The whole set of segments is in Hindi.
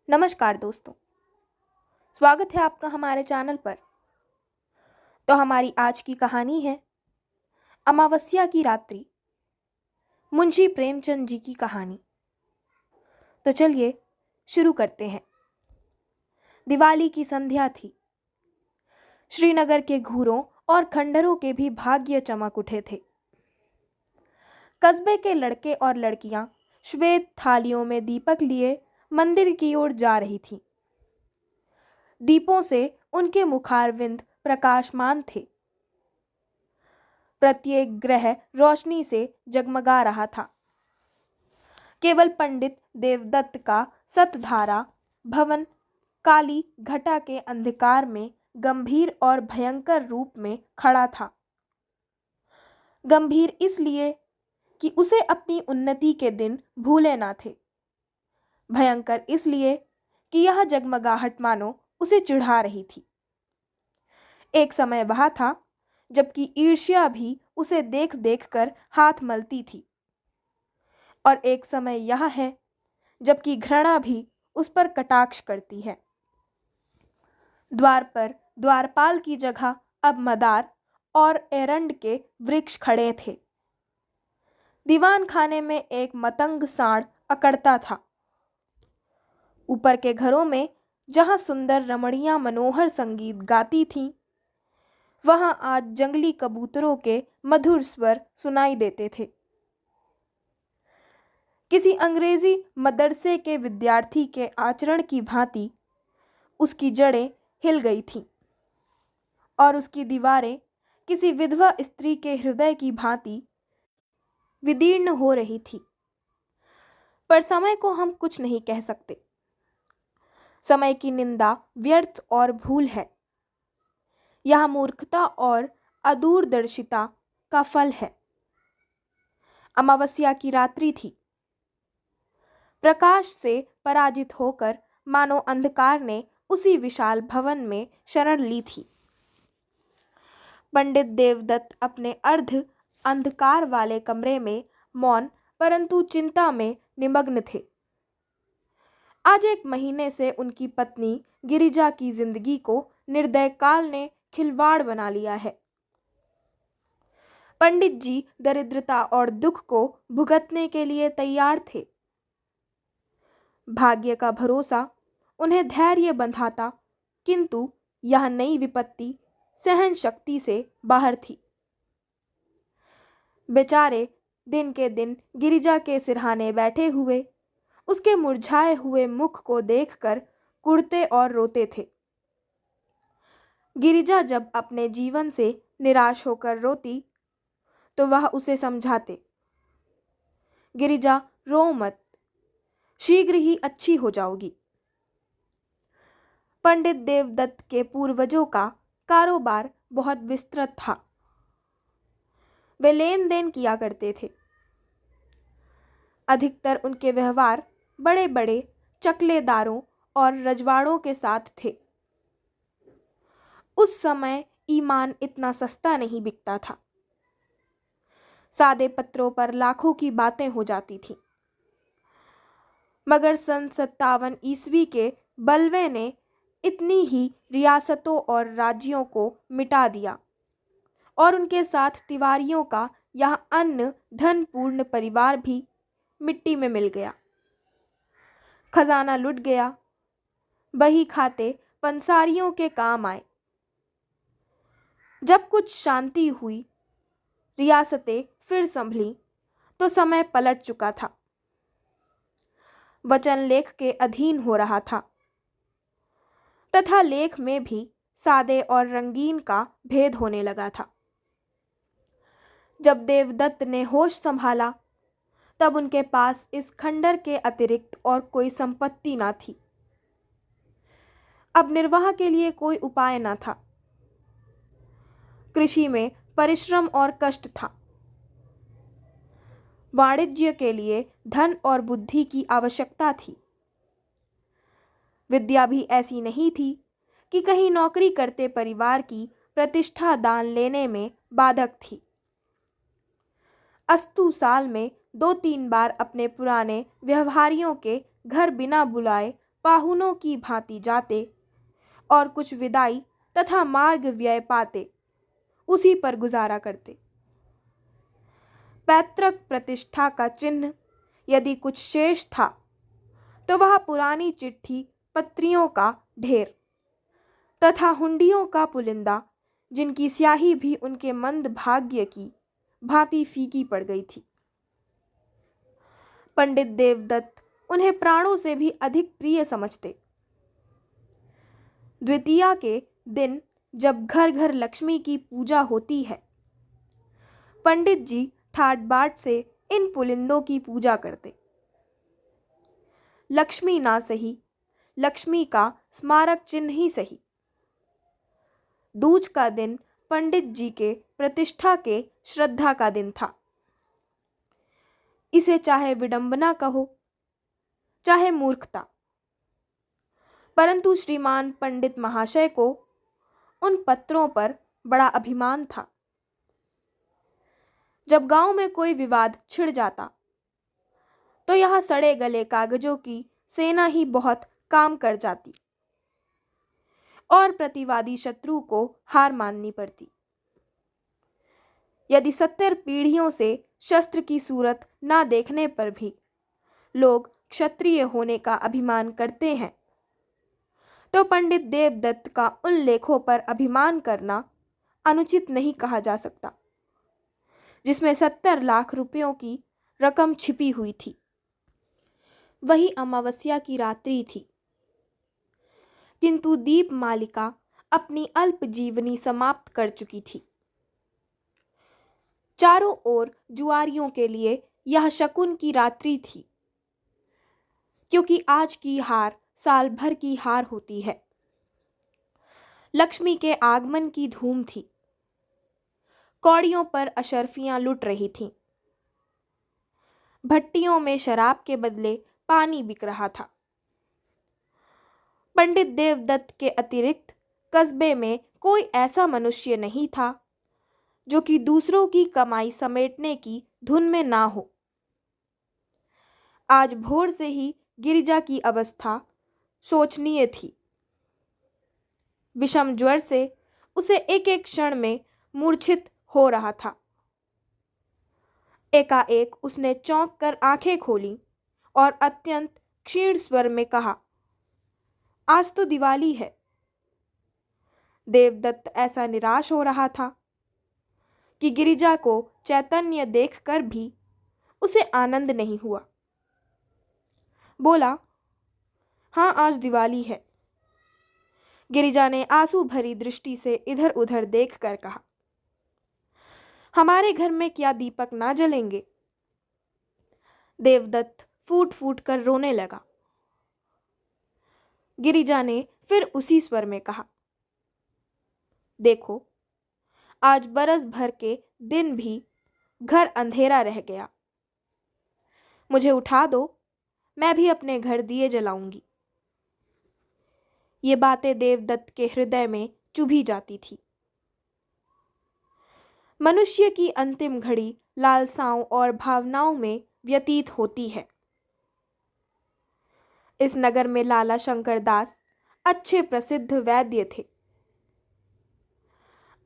नमस्कार दोस्तों, स्वागत है आपका हमारे चैनल पर। तो हमारी आज की कहानी है अमावस्या की रात्रि, मुंशी प्रेमचंद जी की कहानी। तो चलिए शुरू करते हैं। दिवाली की संध्या थी। श्रीनगर के घूरों और खंडरों के भी भाग्य चमक उठे थे। कस्बे के लड़के और लड़कियां श्वेत थालियों में दीपक लिए मंदिर की ओर जा रही थीं। दीपों से उनके मुखारविंद प्रकाशमान थे। प्रत्येक ग्रह रोशनी से जगमगा रहा था। केवल पंडित देवदत्त का सतधारा भवन काली घटा के अंधकार में गंभीर और भयंकर रूप में खड़ा था। गंभीर इसलिए कि उसे अपनी उन्नति के दिन भूले ना थे। भयंकर इसलिए कि यह जगमगाहट मानो उसे चिढ़ा रही थी। एक समय वह था जबकि ईर्ष्या भी उसे देख देख कर हाथ मलती थी, और एक समय यह है जबकि घृणा भी उस पर कटाक्ष करती है। द्वार पर द्वारपाल की जगह अब मदार और एरंड के वृक्ष खड़े थे। दीवान खाने में एक मतंग सांड अकड़ता था। ऊपर के घरों में जहां सुंदर रमणियां मनोहर संगीत गाती थीं, वहां आज जंगली कबूतरों के मधुर स्वर सुनाई देते थे। किसी अंग्रेजी मदरसे के विद्यार्थी के आचरण की भांति उसकी जड़ें हिल गई थीं और उसकी दीवारें किसी विधवा स्त्री के हृदय की भांति विदीर्ण हो रही थी। पर समय को हम कुछ नहीं कह सकते। समय की निंदा व्यर्थ और भूल है। यह मूर्खता और अदूरदर्शिता का फल है। अमावस्या की रात्रि थी। प्रकाश से पराजित होकर मानो अंधकार ने उसी विशाल भवन में शरण ली थी। पंडित देवदत्त अपने अर्ध अंधकार वाले कमरे में मौन परंतु चिंता में निमग्न थे। आज एक महीने से उनकी पत्नी गिरिजा की जिंदगी को निर्दय काल ने खिलवाड़ बना लिया है। पंडित जी दरिद्रता और दुख को भुगतने के लिए तैयार थे। भाग्य का भरोसा उन्हें धैर्य बंधाता, किंतु यह नई विपत्ति सहन शक्ति से बाहर थी। बेचारे दिन के दिन गिरिजा के सिरहाने बैठे हुए उसके मुरझाए हुए मुख को देखकर कुढ़ते और रोते थे। गिरिजा जब अपने जीवन से निराश होकर रोती तो वह उसे समझाते, गिरिजा रो मत, शीघ्र ही अच्छी हो जाओगी। पंडित देवदत्त के पूर्वजों का कारोबार बहुत विस्तृत था। वे लेन देन किया करते थे। अधिकतर उनके व्यवहार बड़े बड़े चकलेदारों और रजवाड़ों के साथ थे। उस समय ईमान इतना सस्ता नहीं बिकता था। सादे पत्रों पर लाखों की बातें हो जाती थीं। मगर सन 57 ईस्वी के बलवे ने इतनी ही रियासतों और राज्यों को मिटा दिया और उनके साथ तिवारियों का यह अन्य धनपूर्ण परिवार भी मिट्टी में मिल गया। खजाना लुट गया। बही खाते पंसारियों के काम आए। जब कुछ शांति हुई, रियासतें फिर संभली तो समय पलट चुका था। वचन लेख के अधीन हो रहा था तथा लेख में भी सादे और रंगीन का भेद होने लगा था। जब देवदत्त ने होश संभाला तब उनके पास इस खंडर के अतिरिक्त और कोई संपत्ति ना थी। अब निर्वाह के लिए कोई उपाय ना था। कृषि में परिश्रम और कष्ट था। वाणिज्य के लिए धन और बुद्धि की आवश्यकता थी। विद्या भी ऐसी नहीं थी कि कहीं नौकरी करते परिवार की प्रतिष्ठा दान लेने में बाधक थी। अस्तु साल में 2-3 बार अपने पुराने व्यवहारियों के घर बिना बुलाए पाहुनों की भांति जाते और कुछ विदाई तथा मार्ग व्यय पाते उसी पर गुजारा करते। पैतृक प्रतिष्ठा का चिन्ह यदि कुछ शेष था तो वह पुरानी चिट्ठी पत्रियों का ढेर तथा हुंडियों का पुलिंदा, जिनकी स्याही भी उनके मंद भाग्य की भांति फीकी पड़ गई थी। पंडित देवदत्त उन्हें प्राणों से भी अधिक प्रिय समझते। द्वितीया के दिन जब घर घर लक्ष्मी की पूजा होती है, पंडित जी ठाट बाट से इन पुलिंदों की पूजा करते। लक्ष्मी ना सही, लक्ष्मी का स्मारक चिन्ह ही सही। दूज का दिन पंडित जी के प्रतिष्ठा के श्रद्धा का दिन था। इसे चाहे विडंबना कहो, चाहे मूर्खता, परंतु श्रीमान पंडित महाशय को उन पत्रों पर बड़ा अभिमान था। जब गांव में कोई विवाद छिड़ जाता तो यहाँ सड़े गले कागजों की सेना ही बहुत काम कर जाती और प्रतिवादी शत्रु को हार माननी पड़ती। यदि 70 पीढ़ियों से शस्त्र की सूरत ना देखने पर भी लोग क्षत्रिय होने का अभिमान करते हैं, तो पंडित देवदत्त का उन लेखों पर अभिमान करना अनुचित नहीं कहा जा सकता, जिसमें 70 लाख रुपयों की रकम छिपी हुई थी। वही अमावस्या की रात्रि थी, किंतु दीप मालिका अपनी अल्प जीवनी समाप्त कर चुकी थी। चारों ओर जुआरियों के लिए यह शकुन की रात्रि थी, क्योंकि आज की हार साल भर की हार होती है। लक्ष्मी के आगमन की धूम थी। कौड़ियों पर अशर्फियां लुट रही थीं। भट्टियों में शराब के बदले पानी बिक रहा था। पंडित देवदत्त के अतिरिक्त कस्बे में कोई ऐसा मनुष्य नहीं था जो कि दूसरों की कमाई समेटने की धुन में ना हो। आज भोर से ही गिरिजा की अवस्था शोचनीय थी। विषम ज्वर से उसे एक एक क्षण में मूर्छित हो रहा था। एकाएक उसने चौंक कर आंखें खोली और अत्यंत क्षीण स्वर में कहा, आज तो दिवाली है। देवदत्त ऐसा निराश हो रहा था कि गिरिजा को चैतन्य देखकर भी उसे आनंद नहीं हुआ। बोला, हाँ, आज दिवाली है। गिरिजा ने आंसू भरी दृष्टि से इधर उधर देखकर कहा, हमारे घर में क्या दीपक ना जलेंगे? देवदत्त फूट फूट कर रोने लगा। गिरिजा ने फिर उसी स्वर में कहा, देखो, आज बरस भर के दिन भी घर अंधेरा रह गया। मुझे उठा दो, मैं भी अपने घर दिए जलाऊंगी। ये बातें देवदत्त के हृदय में चुभी जाती थी। मनुष्य की अंतिम घड़ी लालसाओं और भावनाओं में व्यतीत होती है। इस नगर में लाला शंकर दास अच्छे प्रसिद्ध वैद्य थे।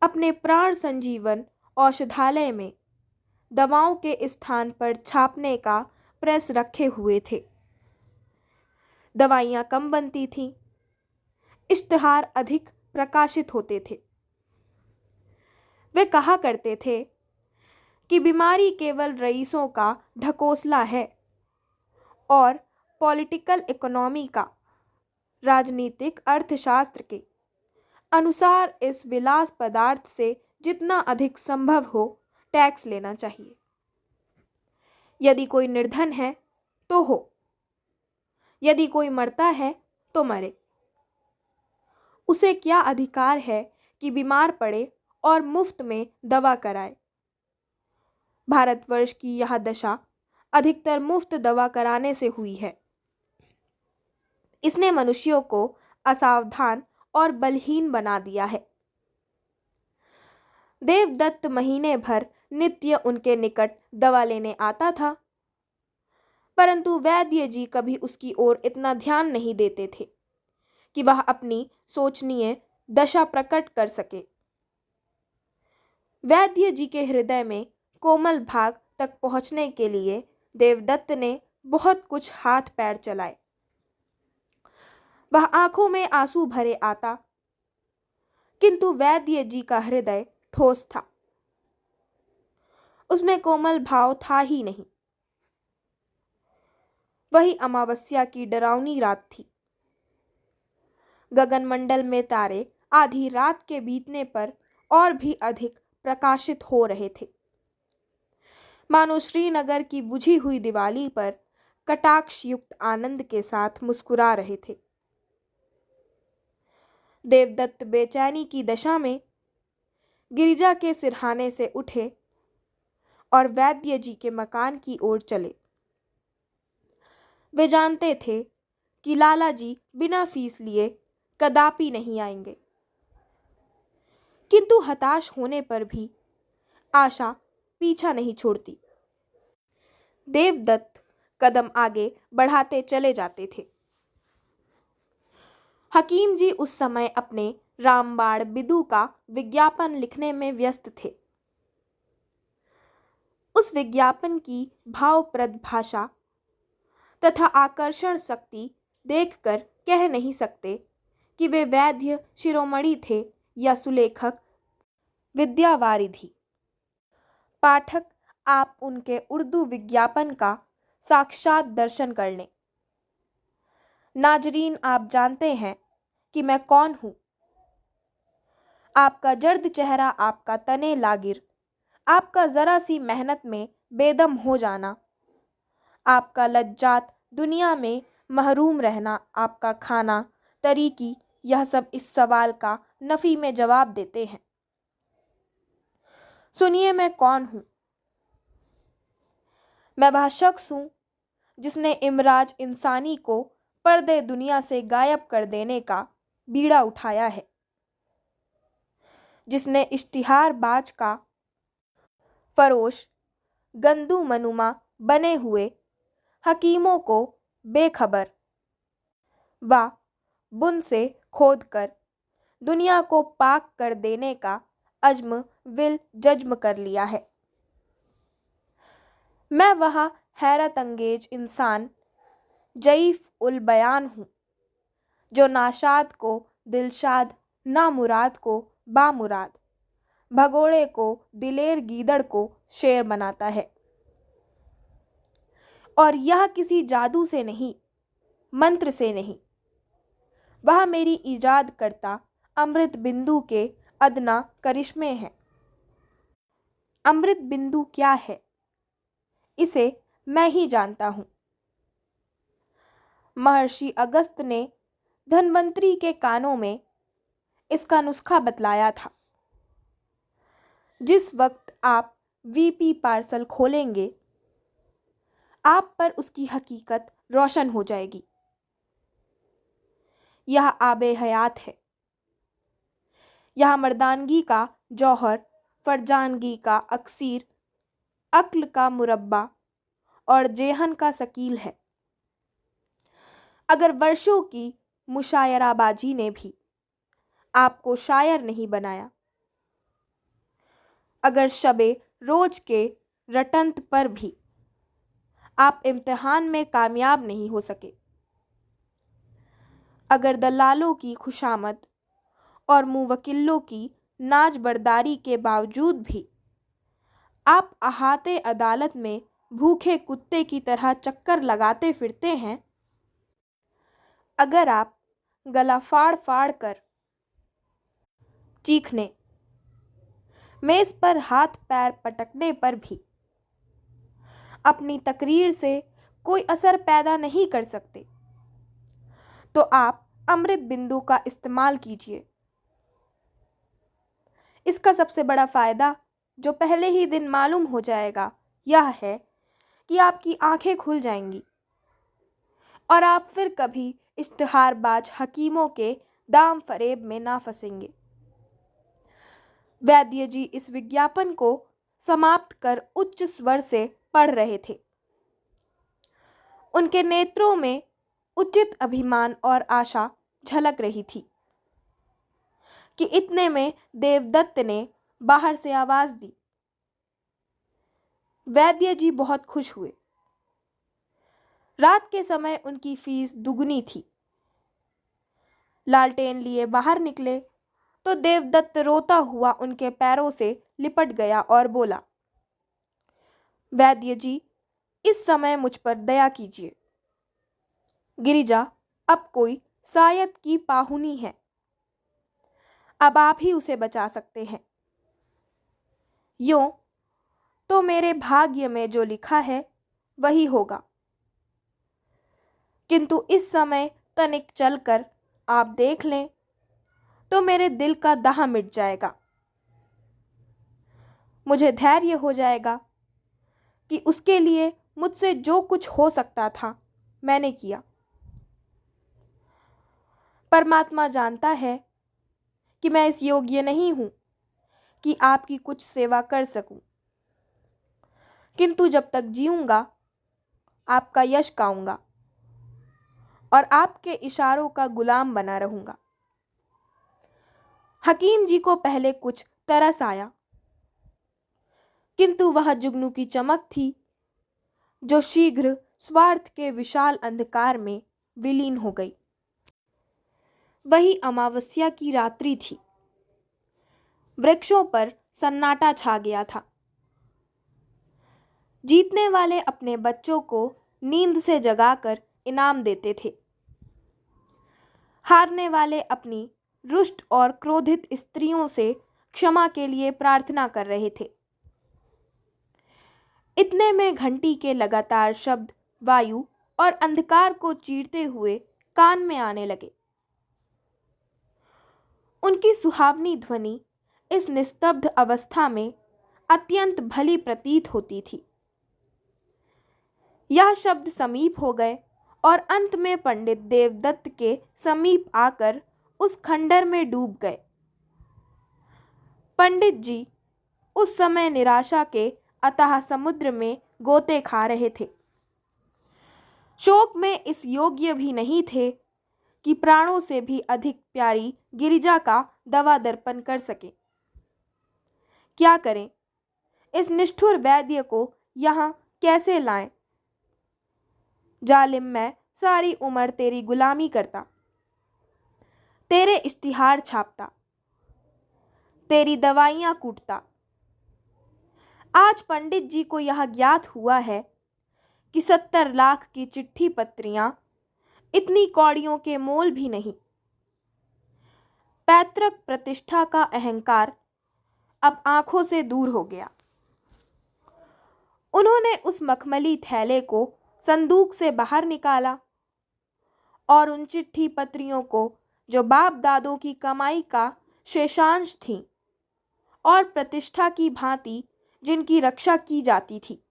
अपने प्राण संजीवन औषधालय में दवाओं के स्थान पर छापने का प्रेस रखे हुए थे। दवाइयाँ कम बनती थीं, इश्तहार अधिक प्रकाशित होते थे। वे कहा करते थे कि बीमारी केवल रईसों का ढकोसला है और पॉलिटिकल इकोनॉमी का, राजनीतिक अर्थशास्त्र के अनुसार इस विलास पदार्थ से जितना अधिक संभव हो टैक्स लेना चाहिए। यदि कोई निर्धन है तो हो, यदि कोई मरता है तो मरे। उसे क्या अधिकार है कि बीमार पड़े और मुफ्त में दवा कराए? भारतवर्ष की यह दशा अधिकतर मुफ्त दवा कराने से हुई है। इसने मनुष्यों को असावधान और बलहीन बना दिया है। देवदत्त महीने भर नित्य उनके निकट दवा लेने आता था। परंतु वैद्य जी कभी उसकी ओर इतना ध्यान नहीं देते थे कि वह अपनी शोचनीय दशा प्रकट कर सके। वैद्य जी के हृदय में कोमल भाग तक पहुंचने के लिए देवदत्त ने बहुत कुछ हाथ पैर चलाए। वह आंखों में आंसू भरे आता, किंतु वैद्य जी का हृदय ठोस था, उसमें कोमल भाव था ही नहीं। वही अमावस्या की डरावनी रात थी। गगनमंडल में तारे आधी रात के बीतने पर और भी अधिक प्रकाशित हो रहे थे, मानो श्रीनगर की बुझी हुई दिवाली पर कटाक्ष युक्त आनंद के साथ मुस्कुरा रहे थे। देवदत्त बेचैनी की दशा में गिरिजा के सिरहाने से उठे और वैद्य जी के मकान की ओर चले। वे जानते थे कि लाला जी बिना फीस लिए कदापि नहीं आएंगे, किंतु हताश होने पर भी आशा पीछा नहीं छोड़ती। देवदत्त कदम आगे बढ़ाते चले जाते थे। हकीम जी उस समय अपने रामबाण बिदु का विज्ञापन लिखने में व्यस्त थे। उस विज्ञापन की भावप्रद भाषा तथा आकर्षण शक्ति देखकर कह नहीं सकते कि वे वैद्य शिरोमणि थे या सुलेखक विद्यावारिधि। पाठक आप उनके उर्दू विज्ञापन का साक्षात दर्शन कर लें। नाजरीन, आप जानते हैं कि मैं कौन हूँ। आपका जर्द चेहरा, आपका तने लागिर, आपका ज़रा सी मेहनत में बेदम हो जाना, आपका लज्जात दुनिया में महरूम रहना, आपका खाना तरीकी, यह सब इस सवाल का नफ़ी में जवाब देते हैं। सुनिए, मैं कौन हूँ। मैं वह शख्स हूँ जिसने इमराज इंसानी को पर्दे दुनिया से गायब कर देने का बीड़ा उठाया है, जिसने इश्तिहारबाज का फरोश गंदू मनुमा बने हुए हकीमों को बेखबर व बुन से खोदकर दुनिया को पाक कर देने का अज़्म विल जज्म कर लिया है। मैं वह हैरत अंगेज इंसान जईफ उल बयान हूँ जो नाशाद को दिलशाद, नामुराद को बामुराद, भगोड़े को दिलेर, गीदड़ को शेर बनाता है। और यह किसी जादू से नहीं, मंत्र से नहीं, वह मेरी ईजाद करता अमृत बिंदु के अदना करिश्मे हैं। अमृत बिंदु क्या है, इसे मैं ही जानता हूँ। महर्षि अगस्त ने धन्वंतरी के कानों में इसका नुस्खा बतलाया था। जिस वक्त आप वीपी पार्सल खोलेंगे, आप पर उसकी हकीकत रोशन हो जाएगी। यह आबे हयात है। यह मर्दानगी का जौहर, फरजानगी का अक्सीर, अक्ल का मुरब्बा और जेहन का शकील है। अगर वर्षों की मुशायराबाजी ने भी आपको शायर नहीं बनाया, अगर शबे रोज के रटंत पर भी आप इम्तिहान में कामयाब नहीं हो सके, अगर दलालों की खुशामद और मुवक्किलों की नाज बरदारी के बावजूद भी आप अहाते अदालत में भूखे कुत्ते की तरह चक्कर लगाते फिरते हैं, अगर आप गला फाड़ फाड़ कर चीखने, मेज पर हाथ पैर पटकने पर भी अपनी तकरीर से कोई असर पैदा नहीं कर सकते, तो आप अमृत बिंदु का इस्तेमाल कीजिए। इसका सबसे बड़ा फ़ायदा, जो पहले ही दिन मालूम हो जाएगा, यह है कि आपकी आंखें खुल जाएंगी और आप फिर कभी इश्तिहारबाज हकीमों के दाम फरेब में ना फंसेंगे। वैद्य जी इस विज्ञापन को समाप्त कर उच्च स्वर से पढ़ रहे थे। उनके नेत्रों में उचित अभिमान और आशा झलक रही थी कि इतने में देवदत्त ने बाहर से आवाज दी। वैद्य जी बहुत खुश हुए। रात के समय उनकी फीस दुगनी थी। लालटेन लिए बाहर निकले तो देवदत्त रोता हुआ उनके पैरों से लिपट गया और बोला, वैद्य जी, इस समय मुझ पर दया कीजिए। गिरिजा अब कोई शायद की पाहुनी है, अब आप ही उसे बचा सकते हैं। यूं तो मेरे भाग्य में जो लिखा है वही होगा, किंतु इस समय तनिक चलकर आप देख लें तो मेरे दिल का दाह मिट जाएगा। मुझे धैर्य हो जाएगा कि उसके लिए मुझसे जो कुछ हो सकता था मैंने किया। परमात्मा जानता है कि मैं इस योग्य नहीं हूं कि आपकी कुछ सेवा कर सकूं, किंतु जब तक जीऊंगा आपका यश गाऊंगा और आपके इशारों का गुलाम बना रहूंगा। हकीम जी को पहले कुछ तरस आया, किंतु वह जुगनू की चमक थी जो शीघ्र स्वार्थ के विशाल अंधकार में विलीन हो गई। वही अमावस्या की रात्रि थी। वृक्षों पर सन्नाटा छा गया था। जीतने वाले अपने बच्चों को नींद से जगाकर इनाम देते थे। हारने वाले अपनी रुष्ट और क्रोधित स्त्रियों से क्षमा के लिए प्रार्थना कर रहे थे। इतने में घंटी के लगातार शब्द वायु और अंधकार को चीरते हुए कान में आने लगे। उनकी सुहावनी ध्वनि इस निस्तब्ध अवस्था में अत्यंत भली प्रतीत होती थी। यह शब्द समीप हो गए और अंत में पंडित देवदत्त के समीप आकर उस खंडर में डूब गए। पंडित जी उस समय निराशा के अथाह समुद्र में गोते खा रहे थे। शोक में इस योग्य भी नहीं थे कि प्राणों से भी अधिक प्यारी गिरिजा का दवा दर्पण कर सके। क्या करें, इस निष्ठुर वैद्य को यहाँ कैसे लाएं? जालिम, मैं सारी उम्र तेरी गुलामी करता, तेरे इश्तिहार छापता, तेरी दवाइयाँ कूटता। आज पंडित जी को यह ज्ञात हुआ है कि 70 लाख की चिट्ठी पत्रियां इतनी कौड़ियों के मोल भी नहीं। पैतृक प्रतिष्ठा का अहंकार अब आंखों से दूर हो गया। उन्होंने उस मखमली थैले को संदूक से बाहर निकाला और उन चिट्ठी पत्रियों को, जो बाप दादों की कमाई का शेषांश थीं और प्रतिष्ठा की भांति जिनकी रक्षा की जाती थी,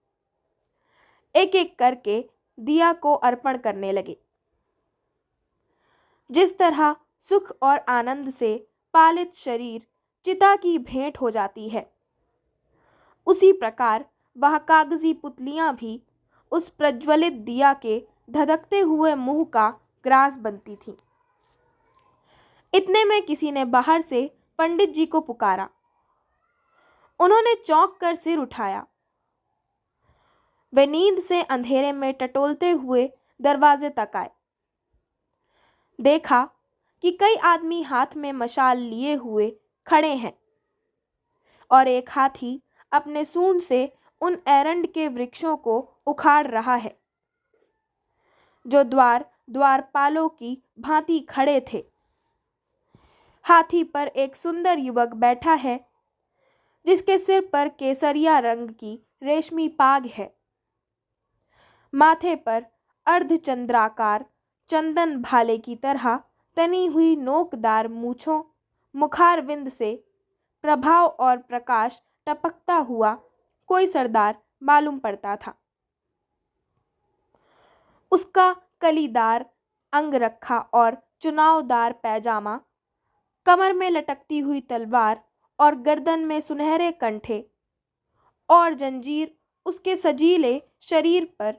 एक एक करके दिया को अर्पण करने लगे। जिस तरह सुख और आनंद से पालित शरीर चिता की भेंट हो जाती है, उसी प्रकार वह कागजी पुतलियां भी उस प्रज्वलित दिया के धधकते हुए मुंह का ग्रास बनती थीं। इतने में किसी ने बाहर से पंडित जी को पुकारा। उन्होंने चौंक कर सिर उठाया। वे नींद से अंधेरे में टटोलते हुए दरवाजे तक आए। देखा कि कई आदमी हाथ में मशाल लिए हुए खड़े हैं और एक हाथी अपने सूंड से उन एरंड के वृक्षों को उखाड़ रहा है जो द्वारपालों की भांति खड़े थे। हाथी पर एक सुंदर युवक बैठा है जिसके सिर पर केसरिया रंग की रेशमी पाग है। माथे पर अर्धचंद्राकार चंदन भाले की तरह तनी हुई नोकदार मूछों, मुखारविंद से प्रभाव और प्रकाश टपकता हुआ कोई सरदार मालूम पड़ता था। उसका कलीदार अंगरखा और चुनावदार पैजामा, कमर में लटकती हुई तलवार और गर्दन में सुनहरे कंठे और जंजीर उसके सजीले शरीर पर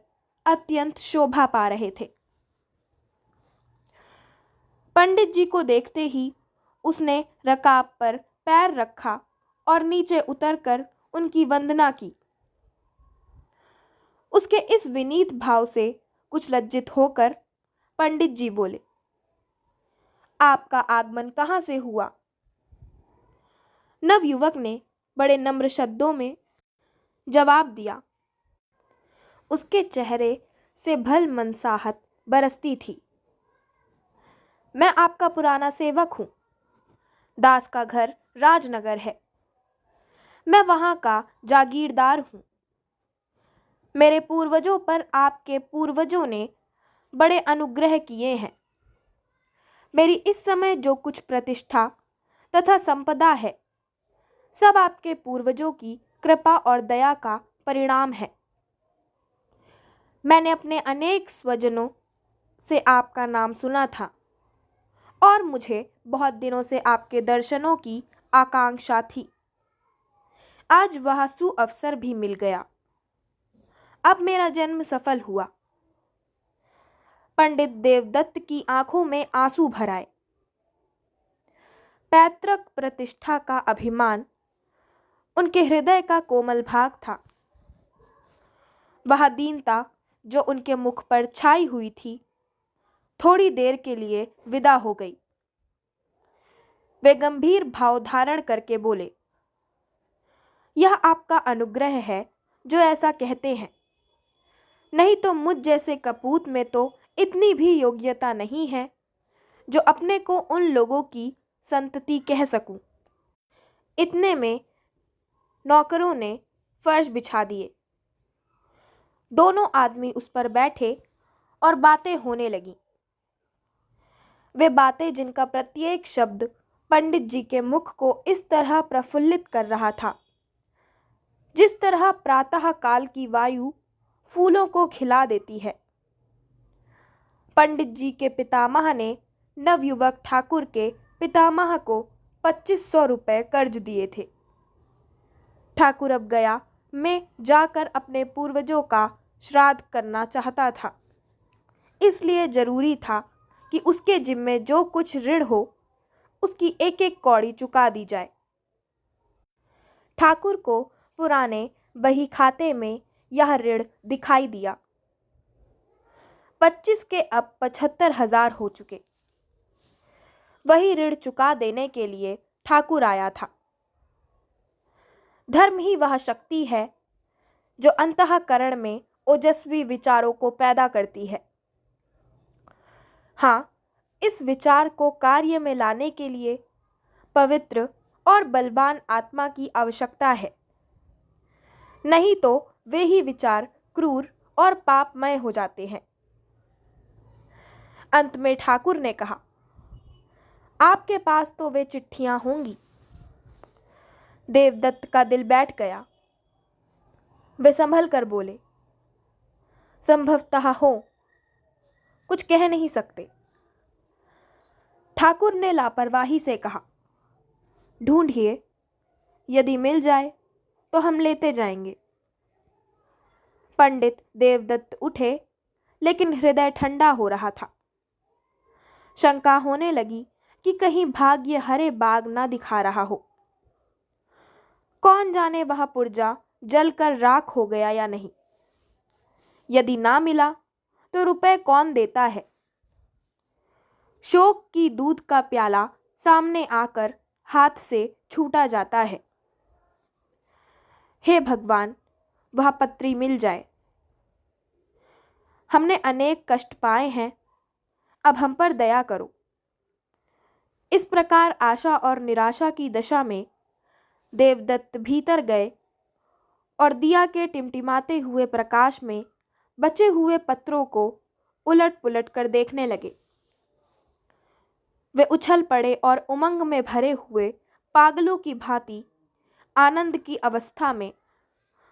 अत्यंत शोभा पा रहे थे। पंडित जी को देखते ही उसने रकाब पर पैर रखा और नीचे उतरकर उनकी वंदना की। उसके इस विनीत भाव से कुछ लज्जित होकर पंडित जी बोले, आपका आगमन कहाँ से हुआ? नवयुवक ने बड़े नम्र शब्दों में जवाब दिया। उसके चेहरे से भल मनसाहत बरसती थी। मैं आपका पुराना सेवक हूँ। दास का घर राजनगर है। मैं वहाँ का जागीरदार हूँ। मेरे पूर्वजों पर आपके पूर्वजों ने बड़े अनुग्रह किए हैं। मेरी इस समय जो कुछ प्रतिष्ठा तथा संपदा है, सब आपके पूर्वजों की कृपा और दया का परिणाम है। मैंने अपने अनेक स्वजनों से आपका नाम सुना था और मुझे बहुत दिनों से आपके दर्शनों की आकांक्षा थी। आज वह सुअवसर भी मिल गया। अब मेरा जन्म सफल हुआ। पंडित देवदत्त की आंखों में आंसू भर आए। पैतृक प्रतिष्ठा का अभिमान उनके हृदय का कोमल भाग था। वह दीनता जो उनके मुख पर छाई हुई थी, थोड़ी देर के लिए विदा हो गई। वे गंभीर भाव धारण करके बोले, यह आपका अनुग्रह है जो ऐसा कहते हैं, नहीं तो मुझ जैसे कपूत में तो इतनी भी योग्यता नहीं है जो अपने को उन लोगों की संतति कह सकूं। इतने में नौकरों ने फर्श बिछा दिए। दोनों आदमी उस पर बैठे और बातें होने लगीं। वे बातें जिनका प्रत्येक शब्द पंडित जी के मुख को इस तरह प्रफुल्लित कर रहा था, जिस तरह प्रातः काल की वायु फूलों को खिला देती है। पंडित जी के पितामह ने नवयुवक ठाकुर के पितामह को 2500 रुपये कर्ज दिए थे। ठाकुर अब गया में जाकर अपने पूर्वजों का श्राद्ध करना चाहता था, इसलिए जरूरी था कि उसके जिम्मे जो कुछ ऋण हो उसकी एक एक कौड़ी चुका दी जाए। ठाकुर को पुराने बही खाते में यह ऋण दिखाई दिया। 25 के अब 75,000 हो चुके। वही ऋण चुका देने के लिए ठाकुर आया था। धर्म ही वह शक्ति है जो अंतःकरण में ओजस्वी विचारों को पैदा करती है। हाँ, इस विचार को कार्य में लाने के लिए पवित्र और बलवान आत्मा की आवश्यकता है, नहीं तो वे ही विचार क्रूर और पापमय हो जाते हैं। अंत में ठाकुर ने कहा, आपके पास तो वे चिट्ठियां होंगी। देवदत्त का दिल बैठ गया। वे संभल कर बोले, संभवतः हो, कुछ कह नहीं सकते। ठाकुर ने लापरवाही से कहा, ढूंढिए, यदि मिल जाए तो हम लेते जाएंगे। पंडित देवदत्त उठे, लेकिन हृदय ठंडा हो रहा था। शंका होने लगी कि कहीं भाग्य हरे बाग ना दिखा रहा हो। कौन जाने वह पुर्जा जलकर राख हो गया या नहीं। यदि ना मिला तो रुपए कौन देता है। शोक की दूध का प्याला सामने आकर हाथ से छूटा जाता है। हे भगवान, वह पत्री मिल जाए। हमने अनेक कष्ट पाए हैं, अब हम पर दया करो। इस प्रकार आशा और निराशा की दशा में देवदत्त भीतर गए और दिया के टिमटिमाते हुए प्रकाश में बचे हुए पत्रों को उलट पुलट कर देखने लगे। वे उछल पड़े और उमंग में भरे हुए पागलों की भांति आनंद की अवस्था में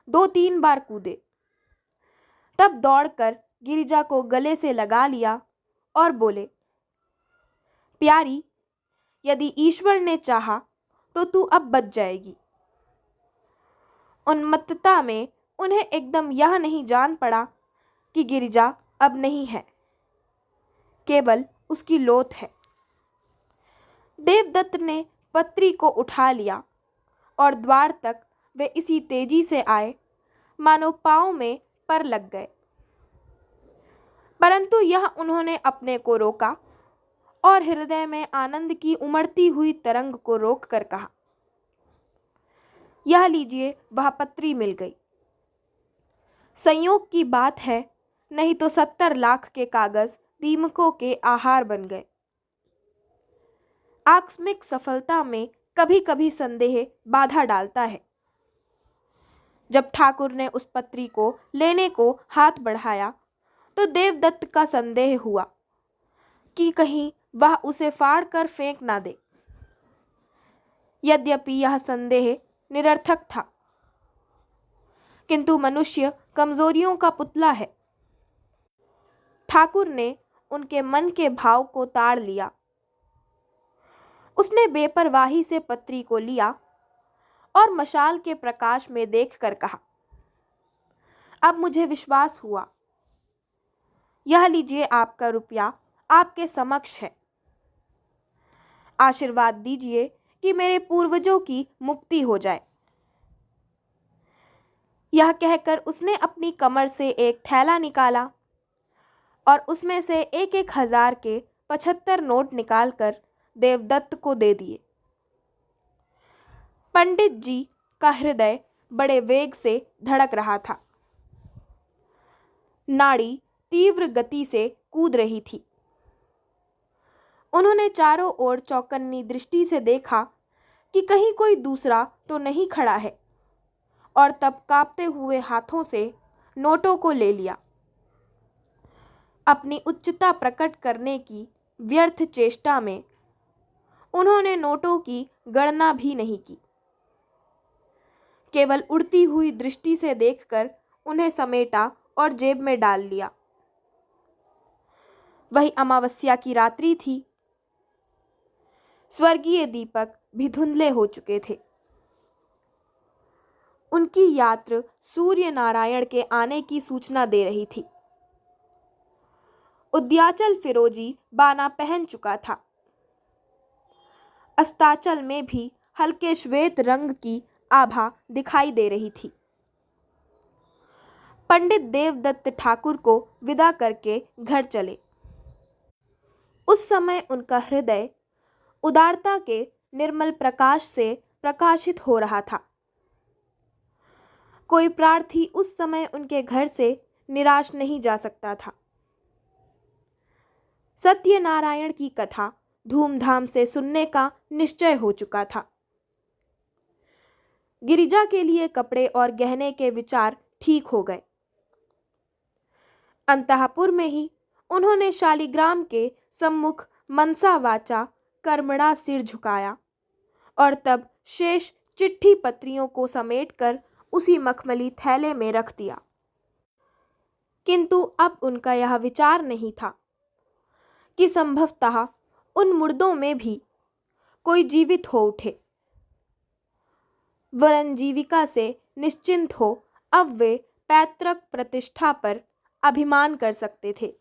2-3 बार कूदे। तब दौड़कर गिरिजा को गले से लगा लिया और बोले, प्यारी, यदि ईश्वर ने चाहा तो तू अब बच जाएगी। उन्मत्तता में उन्हें एकदम यह नहीं जान पड़ा कि गिरिजा अब नहीं है, केवल उसकी लोथ है। देवदत्त ने पत्री को उठा लिया और द्वार तक वे इसी तेजी से आए मानो पाँव में पर लग गए। परंतु यह उन्होंने अपने को रोका और हृदय में आनंद की उमड़ती हुई तरंग को रोक कर कहा, यह लीजिए, वह पत्री मिल गई। संयोग की बात है, नहीं तो 70 लाख के कागज दीमकों के आहार बन गए। आकस्मिक सफलता में कभी कभी संदेह बाधा डालता है। जब ठाकुर ने उस पत्री को लेने को हाथ बढ़ाया तो देवदत्त का संदेह हुआ कि कहीं वह उसे फाड़ कर फेंक ना दे। यद्यपि यह संदेह निरर्थक था, किंतु मनुष्य कमजोरियों का पुतला है। ठाकुर ने उनके मन के भाव को ताड़ लिया। उसने बेपरवाही से पत्री को लिया और मशाल के प्रकाश में देखकर कहा, अब मुझे विश्वास हुआ। यह लीजिए, आपका रुपया आपके समक्ष है। आशीर्वाद दीजिए कि मेरे पूर्वजों की मुक्ति हो जाए। यह कहकर उसने अपनी कमर से एक थैला निकाला और उसमें से 1,000 के 75 नोट निकालकर देवदत्त को दे दिए। पंडित जी का हृदय बड़े वेग से धड़क रहा था। नाड़ी तीव्र गति से कूद रही थी। उन्होंने चारों ओर चौकन्नी दृष्टि से देखा कि कहीं कोई दूसरा तो नहीं खड़ा है, और तब कांपते हुए हाथों से नोटों को ले लिया। अपनी उच्चता प्रकट करने की व्यर्थ चेष्टा में उन्होंने नोटों की गणना भी नहीं की। केवल उड़ती हुई दृष्टि से देखकर उन्हें समेटा और जेब में डाल लिया। वही अमावस्या की रात्रि थी। स्वर्गीय दीपक भी धुंधले हो चुके थे। उनकी यात्रा सूर्य नारायण के आने की सूचना दे रही थी। उद्याचल फिरोजी बाना पहन चुका था। अस्ताचल में भी हल्के श्वेत रंग की आभा दिखाई दे रही थी। पंडित देवदत्त ठाकुर को विदा करके घर चले। उस समय उनका हृदय उदारता के निर्मल प्रकाश से प्रकाशित हो रहा था। कोई प्रार्थी उस समय उनके घर से निराश नहीं जा सकता था। सत्यनारायण की कथा धूमधाम से सुनने का निश्चय हो चुका था। गिरिजा के लिए कपड़े और गहने के विचार ठीक हो गए। अंतःपुर में ही उन्होंने शालिग्राम के सम्मुख मनसा वाचा कर्मणा सिर झुकाया और तब शेष चिट्ठी पत्रियों को समेटकर उसी मखमली थैले में रख दिया। किंतु अब उनका यह विचार नहीं था कि संभवतः उन मुर्दों में भी कोई जीवित हो उठे, वरन जीविका से निश्चिंत हो अब वे पैतृक प्रतिष्ठा पर अभिमान कर सकते थे।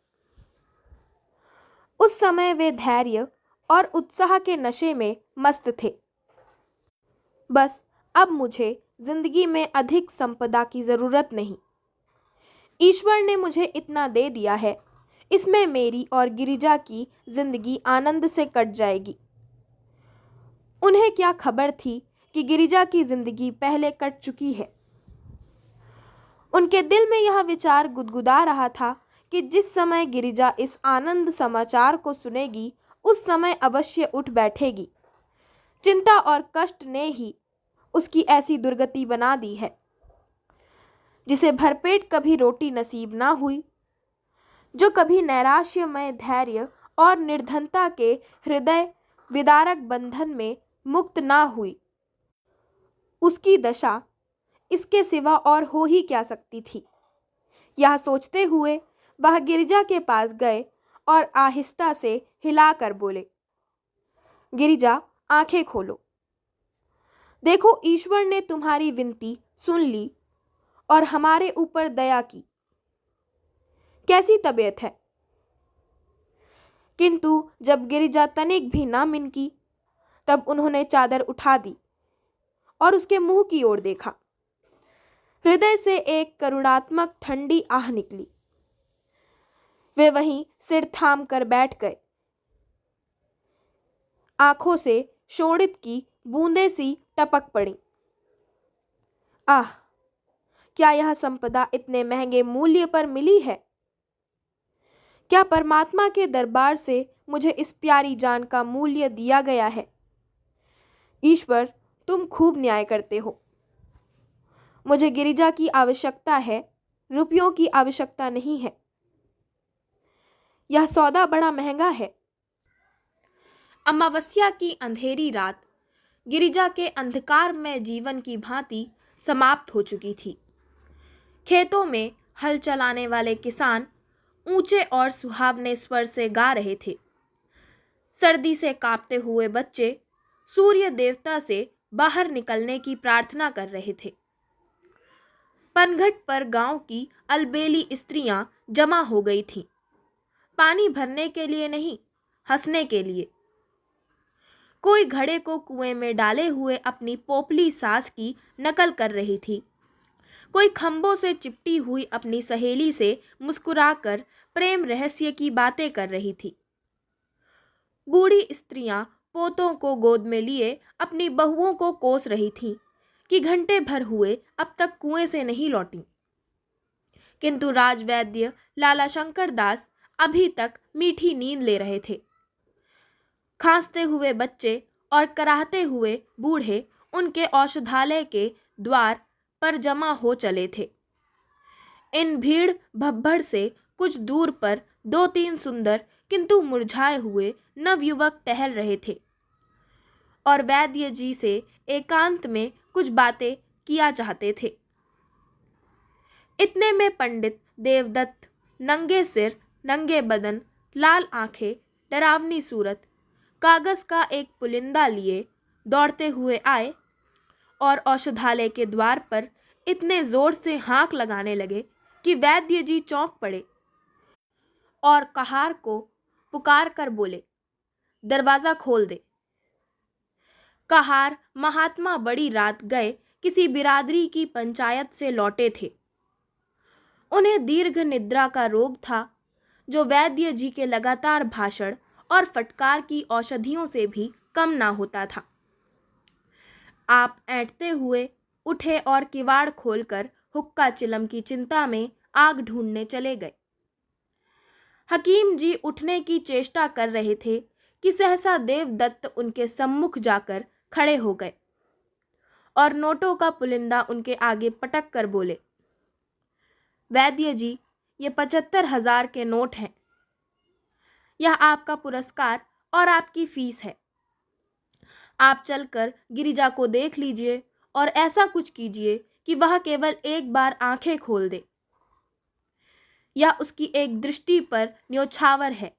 उस समय वे धैर्य और उत्साह के नशे में मस्त थे। बस अब मुझे जिंदगी में अधिक संपदा की जरूरत नहीं। ईश्वर ने मुझे इतना दे दिया है, इसमें मेरी और गिरिजा की जिंदगी आनंद से कट जाएगी। उन्हें क्या खबर थी कि गिरिजा की जिंदगी पहले कट चुकी है। उनके दिल में यह विचार गुदगुदा रहा था कि जिस समय गिरिजा इस आनंद समाचार को सुनेगी उस समय अवश्य उठ बैठेगी। चिंता और कष्ट ने ही उसकी ऐसी दुर्गति बना दी है। जिसे भरपेट कभी रोटी नसीब ना हुई, जो कभी नैराश्यमय धैर्य और निर्धनता के हृदय विदारक बंधन में मुक्त ना हुई, उसकी दशा इसके सिवा और हो ही क्या सकती थी। यह सोचते हुए वह गिरिजा के पास गए और आहिस्ता से हिलाकर बोले, गिरिजा, आंखें खोलो। देखो, ईश्वर ने तुम्हारी विनती सुन ली और हमारे ऊपर दया की। कैसी तबीयत है? किंतु जब गिरिजा तनिक भी ना मिनकी, तब उन्होंने चादर उठा दी और उसके मुंह की ओर देखा। हृदय से एक करुणात्मक ठंडी आह निकली। वे वहीं सिर थाम कर बैठ गए। आंखों से शोणित की बूंदें सी टपक पड़ी। आह, क्या यह संपदा इतने महंगे मूल्य पर मिली है? क्या परमात्मा के दरबार से मुझे इस प्यारी जान का मूल्य दिया गया है? ईश्वर, तुम खूब न्याय करते हो। मुझे गिरिजा की आवश्यकता है, रुपयों की आवश्यकता नहीं है। यह सौदा बड़ा महंगा है। अमावस्या की अंधेरी रात गिरिजा के अंधकारमय जीवन की भांति समाप्त हो चुकी थी। खेतों में हल चलाने वाले किसान ऊंचे और सुहावने स्वर से गा रहे थे। सर्दी से कांपते हुए बच्चे सूर्य देवता से बाहर निकलने की प्रार्थना कर रहे थे। पनघट पर गांव की अलबेली स्त्रियां जमा हो गई थीं, पानी भरने के लिए नहीं, हंसने के लिए। कोई घड़े को कुएं में डाले हुए अपनी पोपली सास की नकल कर रही थी। कोई खंभों से चिपटी हुई अपनी सहेली से मुस्कुराकर प्रेम रहस्य की बातें कर रही थी। बूढ़ी स्त्रियां पोतों को गोद में लिए अपनी बहुओं को कोस रही थीं कि घंटे भर हुए अब तक कुएं से नहीं लौटी। किंतु राजवैद्य लाला शंकर दास अभी तक मीठी नींद ले रहे थे। खांसते हुए बच्चे और कराहते हुए बूढ़े उनके औषधालय के द्वार पर जमा हो चले थे। इन भीड़ भब्बड़ से कुछ दूर पर 2-3 सुंदर किंतु मुरझाए हुए नवयुवक टहल रहे थे और वैद्य जी से एकांत में कुछ बातें किया चाहते थे। इतने में पंडित देवदत्त नंगे सिर, नंगे बदन, लाल आंखें, डरावनी सूरत, कागज का एक पुलिंदा लिए दौड़ते हुए आए और औषधालय के द्वार पर इतने जोर से हाँक लगाने लगे कि वैद्य जी चौंक पड़े और कहार को पुकार कर बोले, दरवाजा खोल दे। कहार महात्मा बड़ी रात गए किसी बिरादरी की पंचायत से लौटे थे। उन्हें दीर्घ निद्रा का रोग था, जो वैद्य जी के लगातार भाषण और फटकार की औषधियों से भी कम ना होता था। आप ऐंठते हुए उठे और किवाड़ खोलकर हुक्का चिलम की चिंता में आग ढूंढने चले गए। हकीम जी उठने की चेष्टा कर रहे थे कि सहसा देवदत्त उनके सम्मुख जाकर खड़े हो गए और नोटों का पुलिंदा उनके आगे पटक कर बोले, वैद्य जी, ये 75,000 के नोट हैं। यह आपका पुरस्कार और आपकी फीस है। आप चलकर गिरिजा को देख लीजिए और ऐसा कुछ कीजिए कि वह केवल एक बार आंखें खोल दे। यह उसकी एक दृष्टि पर न्योछावर है,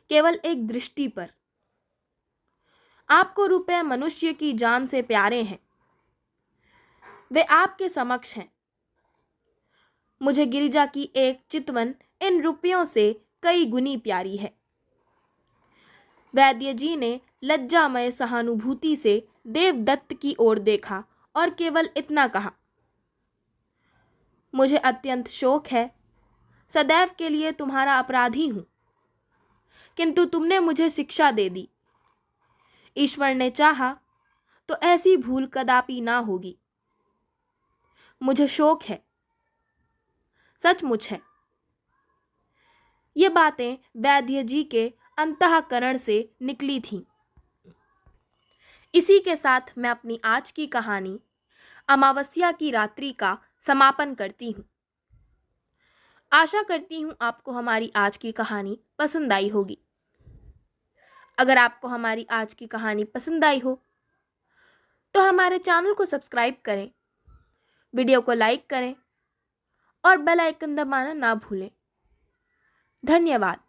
केवल एक दृष्टि पर। आपको रुपए मनुष्य की जान से प्यारे हैं। वे आपके समक्ष हैं। मुझे गिरिजा की एक चितवन इन रुपयों से कई गुनी प्यारी है। वैद्य जी ने लज्जामय सहानुभूति से देवदत्त की ओर देखा और केवल इतना कहा, मुझे अत्यंत शोक है, सदैव के लिए तुम्हारा अपराधी हूं, किंतु तुमने मुझे शिक्षा दे दी। ईश्वर ने चाहा तो ऐसी भूल कदापि ना होगी। मुझे शोक है, सचमुच है। ये बातें वैद्य जी के अंतःकरण से निकली थीं। इसी के साथ मैं अपनी आज की कहानी अमावस्या की रात्रि का समापन करती हूँ। आशा करती हूँ आपको हमारी आज की कहानी पसंद आई होगी। अगर आपको हमारी आज की कहानी पसंद आई हो तो हमारे चैनल को सब्सक्राइब करें, वीडियो को लाइक करें और बेल आइकन दबाना ना भूलें। धन्यवाद।